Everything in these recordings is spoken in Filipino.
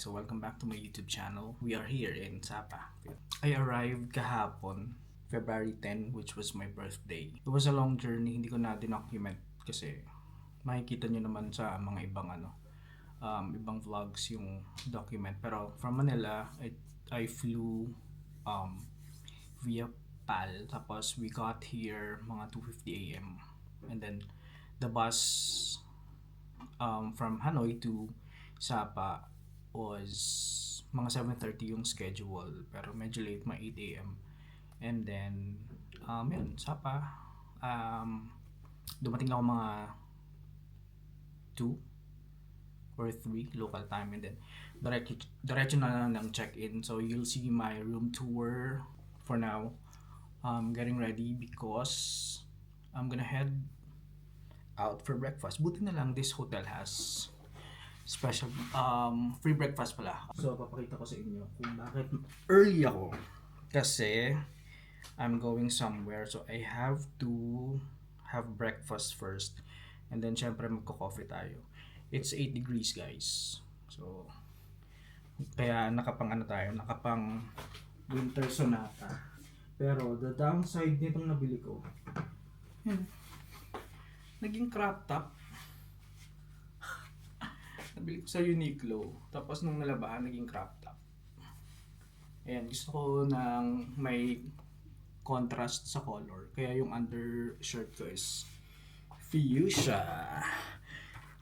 So welcome back to my YouTube channel. We are here in Sapa. I arrived kahapon, February 10, which was my birthday. It was a long journey, hindi ko na dinocument kasi makikita nyo naman sa mga ibang ibang vlogs yung document. Pero from Manila, I flew via PAL. Tapos we got here mga 2:50 AM. And then the bus from Hanoi to Sapa was mga 7:30 yung schedule, pero medyo late, mga 8 AM. And then yun, Sapa, dumating lang ako mga 2 or 3 local time, and then diretso na lang ng check-in. So you'll see my room tour. For now, getting ready because I'm gonna head out for breakfast. Buti na lang this hotel has special free breakfast pala. So papakita ko sa inyo kung bakit early ako. Kasi I'm going somewhere, so I have to have breakfast first. And then syempre magko-coffee tayo. It's 8 degrees, guys. So kaya nakapang winter sonata. Pero the downside nitong nabili ko, naging crop top. Nabili ko sa Uniqlo. Tapos nung nalabahan, naging crop top. Ayan, gusto ko ng may contrast sa color. Kaya yung undershirt ko is fuchsia.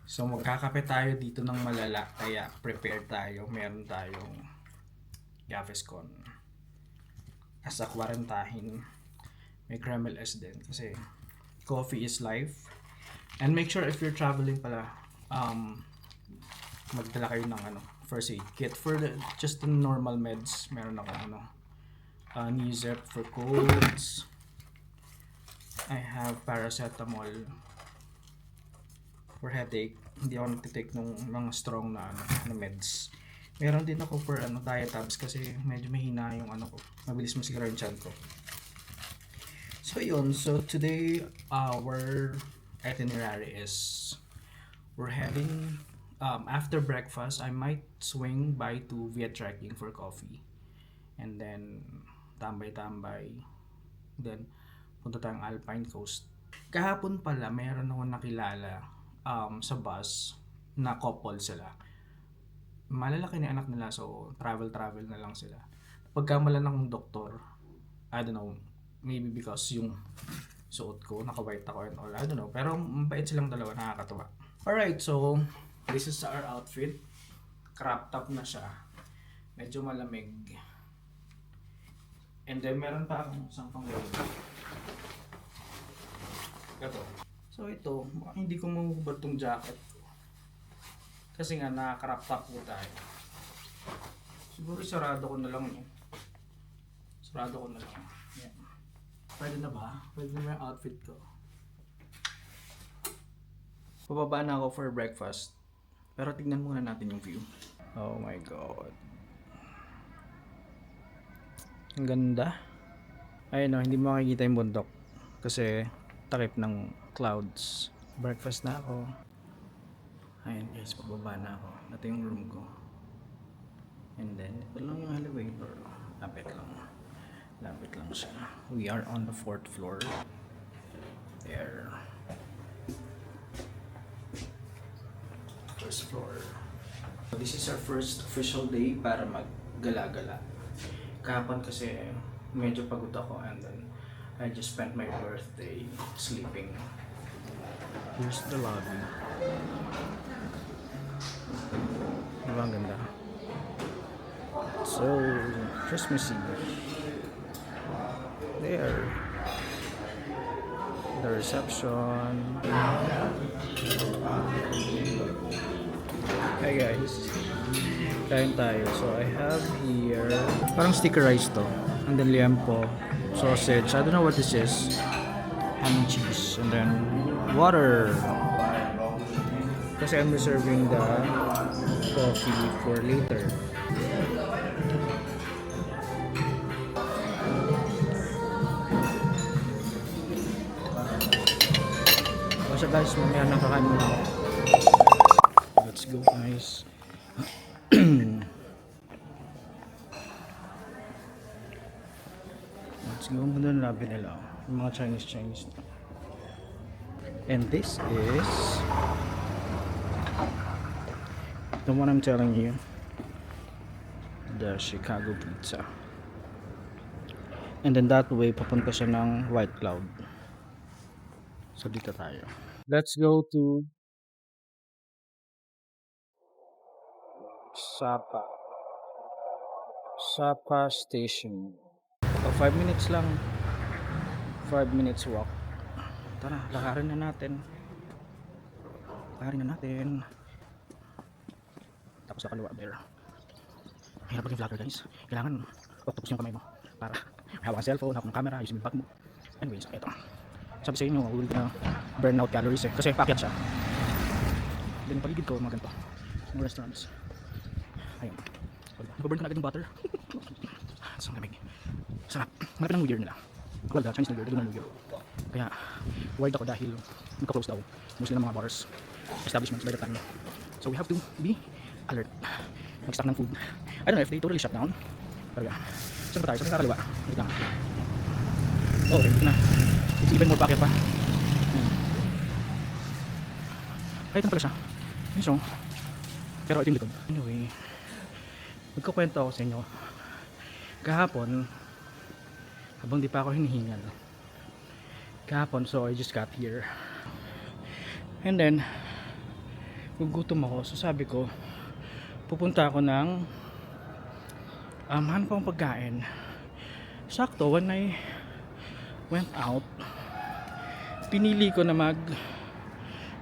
So magkakape tayo dito ng malala. Kaya prepare tayo. Meron tayong Gaviscon. As a quarantine, may Kreml S din. Kasi coffee is life. And make sure if you're traveling pala, magdala kayo ng first aid kit for just the normal meds. Meron ako Nizep for colds. I have paracetamol for headache. Hindi ako nagtitake ng mga strong na meds. Meron din ako for Diatabs kasi medyo mahina yung mabilis masigara yung tiyan ko. So yun, so today our itinerary is we're heading after breakfast. I might swing by to Via Trekking for coffee, and then tambay-tambay, then punta tayong Alpine Coast. Kahapon pala mayroon ako nakilala sa bus na couple sila. Malalaki na anak nila, so travel na lang sila. Pagkamalan ng doktor, I don't know, maybe because yung suot ko, naka-white ako and all, I don't know. Pero mabait silang dalawa, nakakatawa. Alright, so this is our outfit. Crop top na siya. Medyo malamig. And then meron pa akong isang pang-gawin. Ito. So ito, hindi ko mahubad tong jacket ko. Kasi nga naka-crop top po tayo. Siguro sarado ko na lang, no? Sarado ko na lang. Yan. Pwede na ba? Pwede na yung outfit ko. Pababa na ako for breakfast. Pero tignan muna natin yung view. Oh my god. Ang ganda. Ayun, hindi mo makikita yung bundok. Kasi takip ng clouds. Breakfast na ako. Ayun guys, pababa na ako. Ito yung room ko. And then, ito lang yung elevator. Lapit lang siya. We are on the 4th floor. There. First floor. This is our first official day para maggala-gala. Kahapon kasi medyo pagod ako, and then I just spent my birthday sleeping. Here's the lobby. Diba ang ganda? So, Christmas Eve. There. The reception. Hi guys. Kain tayo. So I have here, parang sticker rice to. And then liempo, sausage. I don't know what this is. Ham and cheese. And then water. Kasi I'm reserving the coffee for later. So guys, mamaya nakakain muna ako. Let's go guys. Let's go. Ganda ng labi nila. Yung mga Chinese. And this is the one I'm telling you. The Chicago Pizza. And then that way, papunta siya ng White Cloud. So dito tayo. Let's go to Sapa Station. 5 minutes lang. 5 minutes walk. Tara, lakarin na natin. Tapos sa kaliwa there. Hirap maging vlogger guys. Kailangan octopus yung kamay mo para hawak ang cellphone, hawak ng camera, using yung bag mo. Anyways, eto. Sabi sa inyo, will burn out calories eh. Kasi packet siya. Then paligid ko, mga ganito. Mga restaurants. Ayun. Iba-burn ko na agad yung butter. Isang lamig. Sarap. Malapit ng New Year nila. Well, the Chinese New Year, the Lunar New Year. Kaya, worried ako dahil nagka-close daw. Mostly ng mga bars, establishments by the time. So we have to be alert. Mag-stock ng food. I don't know if they totally shut down. Pero yeah. Saan ba tayo? Saan kakaliwa? Wait lang. Oh, ready na. It's even more packet pa. Kahit na pala siya. Yun siya. Pero ito yung likod. Anyway, magkukwento ako sa inyo. Kahapon, habang di pa ako hinihingal. Kahapon, so I just got here. And then, gugutom ako. So sabi ko, pupunta ako ng hanap akong pagkain. Sakto, when I went out, pinili ko na mag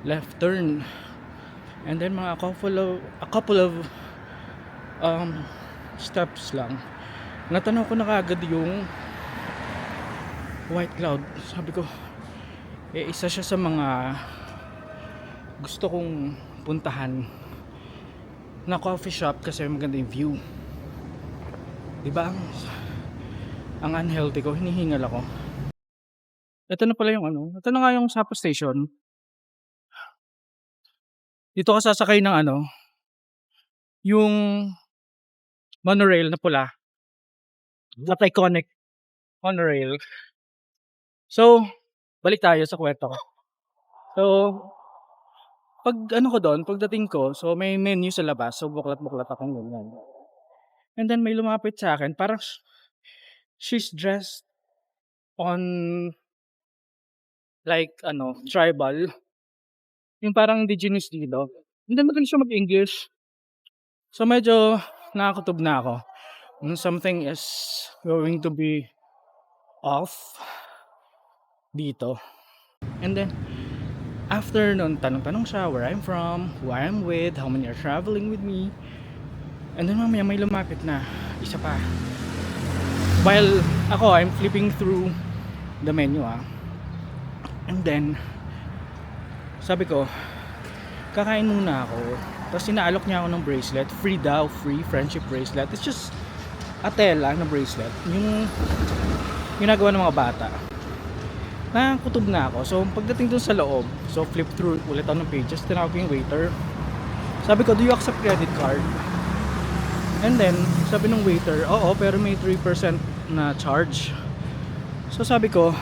left turn. And then mga a couple of steps lang, natanaw ko na kagad yung White Cloud. Sabi ko, isa siya sa mga gusto kong puntahan na coffee shop kasi maganda yung view. Diba ang unhealthy ko, hinihingal ako. Ito na pala yung ito na nga yung Sapa Station. Dito ka sasakay ng yung monorail na pula. That iconic monorail. So, balik tayo sa kwento ko. So, pagdating ko, so may menu sa labas. So, buklat-buklat akong ganyan. And then may lumapit sa akin, parang she's dressed on like tribal. Yung parang indigenous dito. And then magaling siya mag-English. So, medyo nakakutob na ako. Something is going to be off dito. And then after nun, tanong-tanong siya where I'm from, who I'm with, how many are traveling with me. And then mamaya may lumapit na isa pa. While ako, I'm flipping through the menu and then sabi ko, kakain muna ako. Tapos sinaalok niya ako ng bracelet. Free daw, free friendship bracelet. It's just a tela na bracelet. Yung ginagawa ng mga bata. Nakakutob na ako. So pagdating dun sa loob, so flip through ulit ako ng pages, tinawag ko yung waiter. Sabi ko, do you accept credit card? And then sabi ng waiter, oo, pero may 3% na charge. So sabi ko,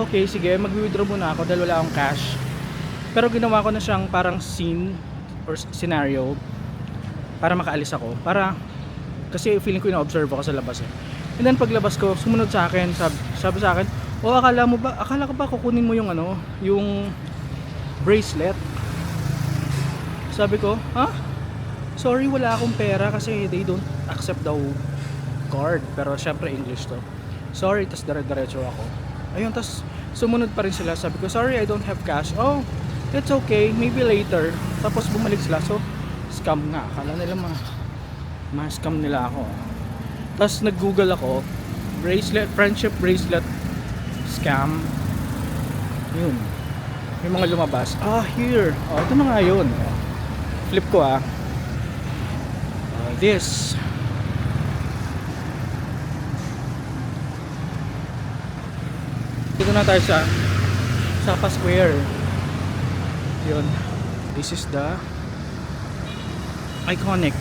okay, sige, mag-withdraw muna ako dahil wala akong cash. Pero ginawa ko na siyang parang scene or scenario para makaalis ako. Kasi feeling ko ina-observe ako sa labas eh. And then paglabas ko, sumunod sa akin, sabi sa akin, akala ko ba kukunin mo yung yung bracelet? Sabi ko, sorry, wala akong pera kasi they don't accept daw card. Pero syempre English to. Sorry, tas dire-diretso ako. Ayun, tas sumunod pa rin sila. Sabi ko, sorry, I don't have cash. Oh, it's okay, maybe later. Tapos bumalik sila. So, scam nga. Akala nila ma-scam nila ako. Tapos nag-google ako, bracelet, friendship bracelet scam. Yun. May mga lumabas. Here. Ito na nga yun. Flip ko this. Dito na tayo sa Sapa Square. Yun. This is the iconic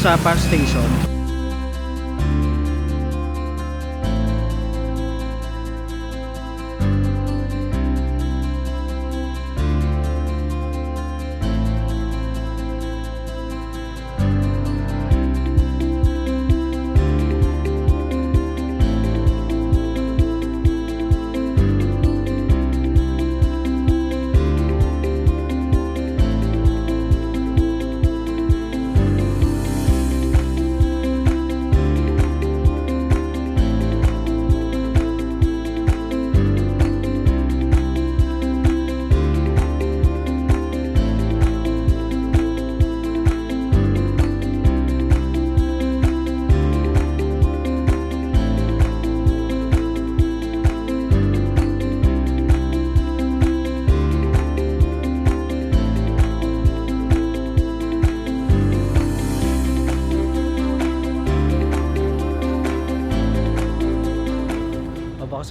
Sapa Station.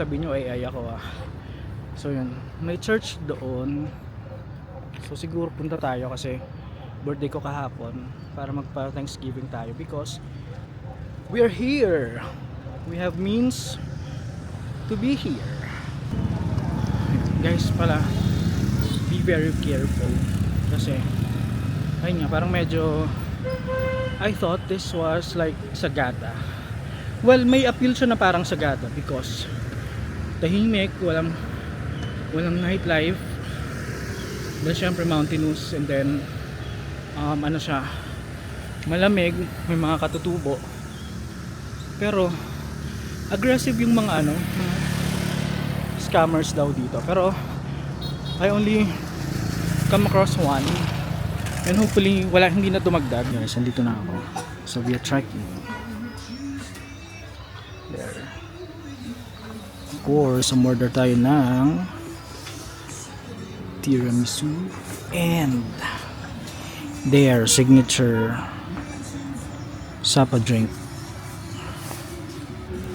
sabihin nyo ay ako So yun, may church doon. So siguro punta tayo kasi birthday ko kahapon para magpa Thanksgiving tayo because we are here. We have means to be here. Guys pala, be very careful kasi ayun nga, parang medyo I thought this was like Sagada. Well, may appeal siya na parang Sagada because tahimik, walang nightlife. Then syempre mountainous, and then ano siya, malamig, may mga katutubo. Pero aggressive yung mga mga scammers daw dito. Pero I only come across one, and hopefully hindi na dumagdag. Guys, nandito na ako. So we are trekking. There. Of course, umorder tayo ng tiramisu and their signature sapa drink.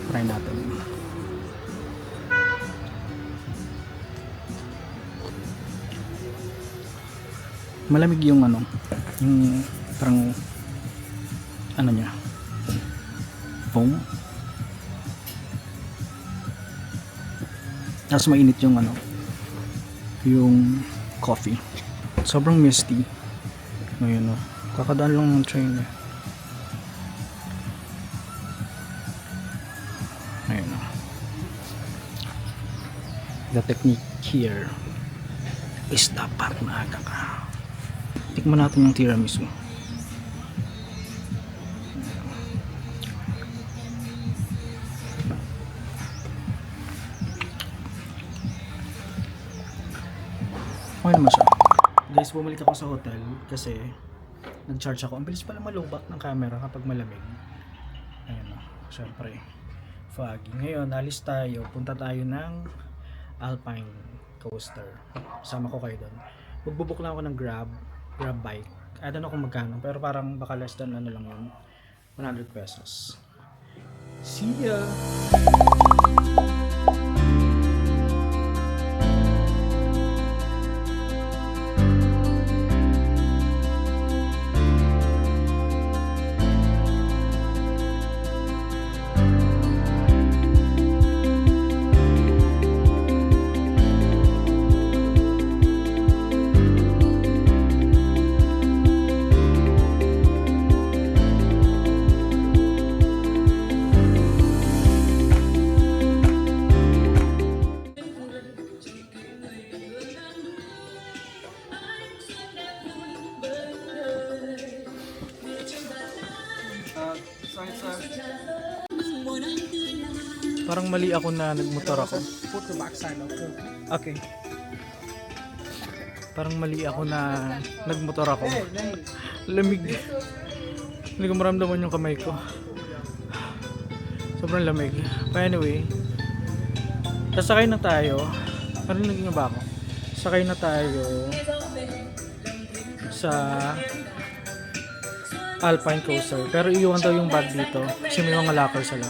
Try natin. Malamig yung yung parang niya, foam. Tapos mainit yung yung coffee. Sobrang misty ngayon. Kakadaan lang ng train eh. Ayun. The technique here is dapat maaga ka. Tikman natin yung tiramisu. Okay naman siya. Guys, bumalik ako sa hotel kasi nag-charge ako. Ang bilis pala malubak ng camera kapag malamig. Ayun o. Siyempre, foggy. Ngayon, alis tayo. Punta tayo ng Alpine Coaster. Sama ko kayo doon. Magbubuk lang ako ng Grab bike. I don't know kung magkano. Pero parang baka less than lang yun. 100 pesos. See ya! Parang mali ako na nagmotor ako. Put the backside of it. Okay. Parang mali ako na nagmotor ako. Lamig. Hindi ko maramdaman yung kamay ko. Sobrang lamig. But anyway, sasakay na tayo. Parang naging ba ako? Sakay na tayo sa Alpine Coaster. Pero iwan daw yung bag dito kasi may mga locker sila.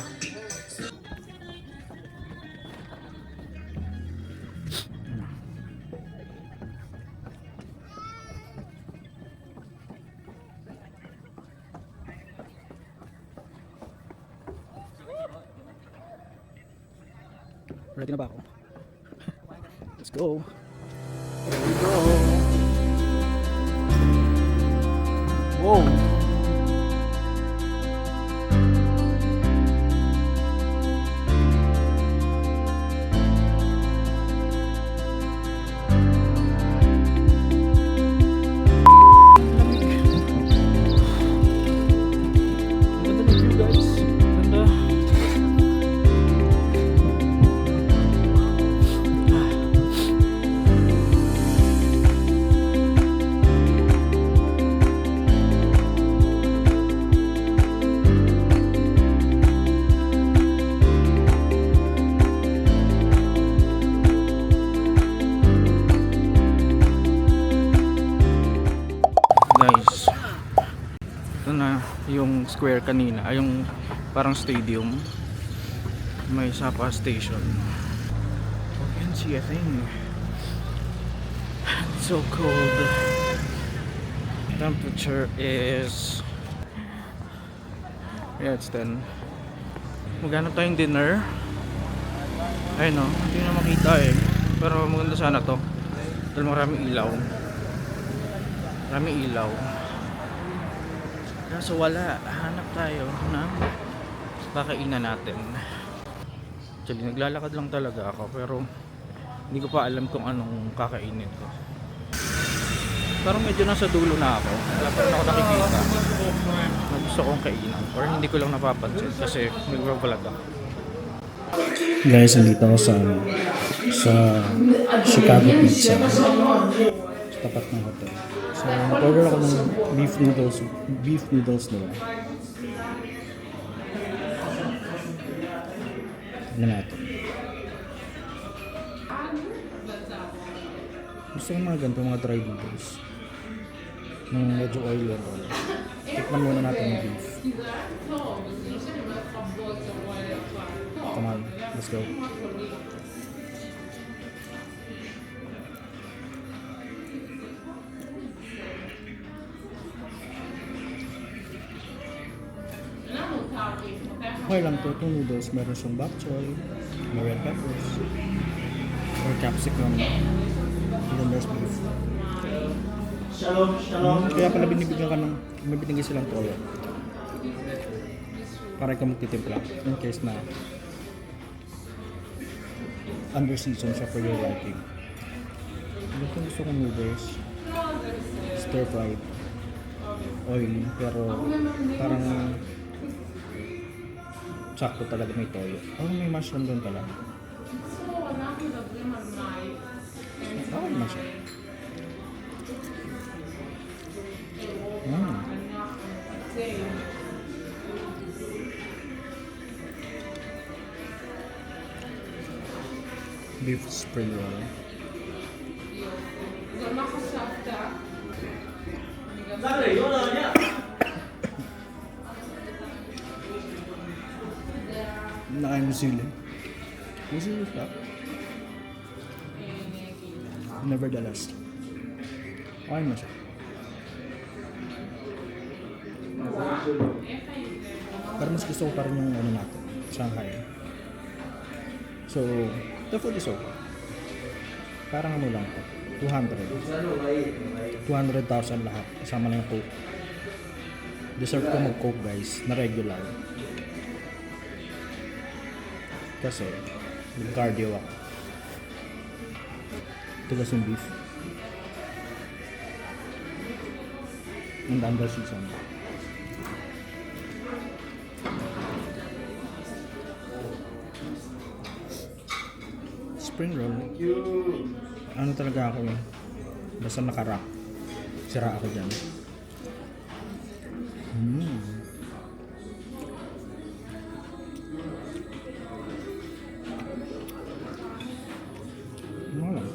Ready na ba ako? Let's go! Here we go! Wow! Guys, ito na yung square kanina, ay yung parang stadium, may Sapa station. Can't see a thing. It's so cold. Temperature is... Yeah, it's 10. Maghanap tayong dinner. Ayun no, hindi na makita eh. Pero maganda sana to. Dahil maraming ilaw. Maraming ilaw. Kaso wala. Hanap tayo ng kakainan natin. Actually, naglalakad lang talaga ako. Pero hindi ko pa alam kung anong kakainin ko. Parang medyo nasa dulo na ako. Wala pa rin ako nakikita na gusto kong kainan. Or hindi ko lang napapansin kasi nagbabalag ako. Guys, nandito ako sa Chicago Pizza. Sa tapat ng hotel. So, nag-order ako ng beef noodles nila. Tignan natin. Gusto ko mga ganito, mga dry noodles. Yung medyo oily and all. Tikman muna natin yung beef. Come on, let's go. Okay lang to, itong noodles, meron siyang bok choy, may red peppers, or capsicum, and then there's beef. Kaya pala binibigyan ka ng, may binigay silang toyo. Para ikaw magtitimpla, in case na under season siya for your liking. Gusto kong noodles, stir fried, oily, pero parang sakto talaga may toyo. Oh, may mushroom doon pala. Okay naman siya. Beef spring roll. Nakain mo sili. May sili ka? Nevertheless. Okay na siya. Pero mas gusto ko pa rin yung ano natin, Shanghai. So, the food is okay. Parang ano lang po, 200,000 lahat, kasama na yung Coke. Deserve ko mag-Coke guys, na regular. Kasi, nag-cardio ako. Tigas yung beef. And under season. Spring roll. Ano talaga ako eh. Basta naka-wrap. Sira ako dyan. Ano lang.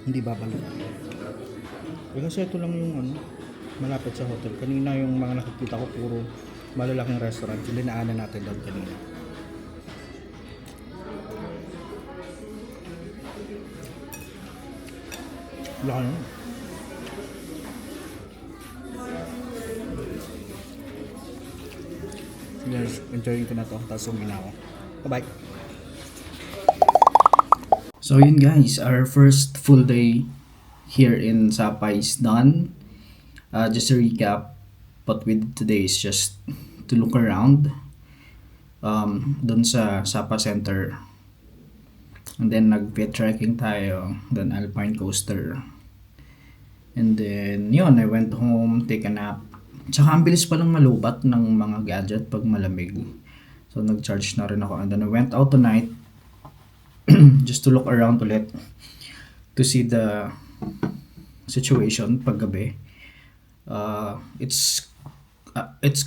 Hindi babalik. Kasi ito lang yung ano, malapit sa hotel. Kanina yung mga nakikita ko puro malalaking restaurant. Yung dinaanan natin doon kanina. Wala na. Guys, enjoying ko na to. Tapos umin ako. Bye-bye. So yun guys, our first full day here in Sapa is done. Just to recap, what we did today is just to look around dun sa Sapa Center. And then nag-pit trekking tayo, then alpine coaster. And then yun, I went home, take a nap. Tsaka ang bilis palang malubat ng mga gadget pag malamig. So nag-charge na rin ako. And then I went out tonight just to look around ulit to see the situation pag gabi. It's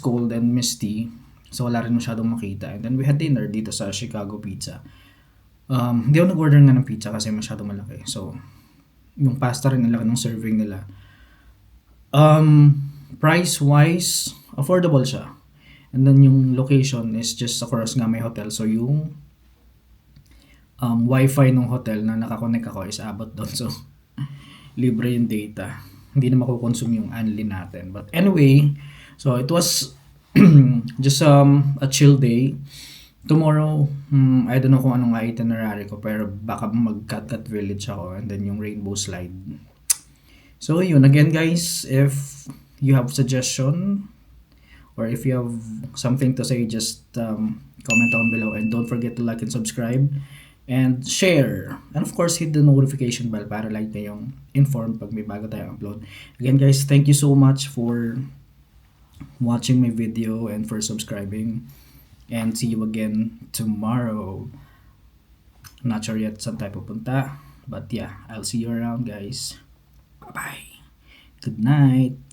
cold and misty, so wala rin masyadong makita. And then we had dinner dito sa Chicago Pizza. Hindi ako nag-order nga ng pizza kasi masyadong malaki. So yung pasta rin nila ng serving nila. Price wise affordable siya. And then yung location is just across nga may hotel. So yung wifi ng hotel na nakakonect ako is abot doon. So libre yung data. Hindi na makukonsume yung unli natin. But anyway, so it was just a chill day. Tomorrow, I don't know kung anong itinerary ko, pero baka mag-Cat Village ako and then yung Rainbow Slide. So yun, again guys, if you have suggestion or if you have something to say, just comment down below and don't forget to like and subscribe and share. And of course, hit the notification bell para like kayong informed pag may bago tayong upload. Again guys, thank you so much for watching my video and for subscribing. And see you again tomorrow. Not sure yet saan tayo pupunta. But yeah, I'll see you around guys. Bye-bye. Good night.